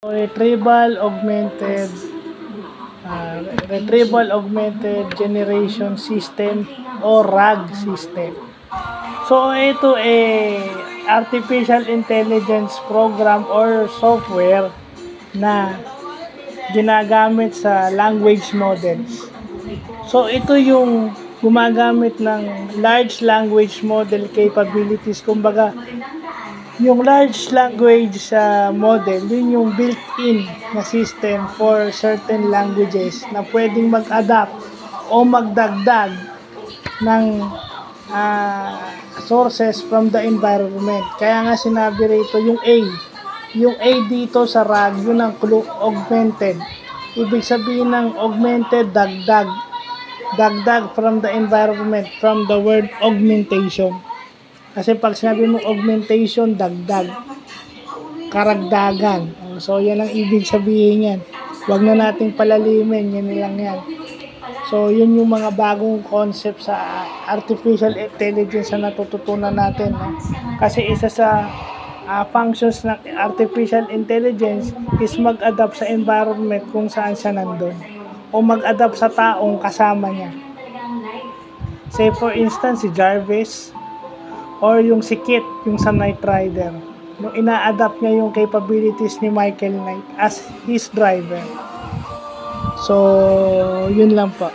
Retrieval Augmented Generation System o RAG system. So ito artificial intelligence program or software na ginagamit sa language models. So ito yung gumagamit ng large language model capabilities. Kumbaga, yung large language model, yun yung built-in na system for certain languages na pwedeng mag-adapt o magdagdag ng sources from the environment. Kaya nga sinabi rito yung A dito sa RAG, yun ang clue, augmented. Ibig sabihin ng augmented, dagdag from the environment, from the word augmentation. Kasi pag sinabi mo augmentation, dagdag, karagdagan. So, yan ang ibig sabihin yan. Huwag na nating palalimin, yan lang yan. So, yun yung mga bagong concept sa artificial intelligence na natututunan natin. No? Kasi isa sa functions ng artificial intelligence is mag-adapt sa environment kung saan siya nandun. O mag-adapt sa taong kasama niya. Say for instance, si Jarvis, or yung si Kit, yung sa Knight Rider. Nung ina-adapt niya yung capabilities ni Michael Knight as his driver. So, yun lang po.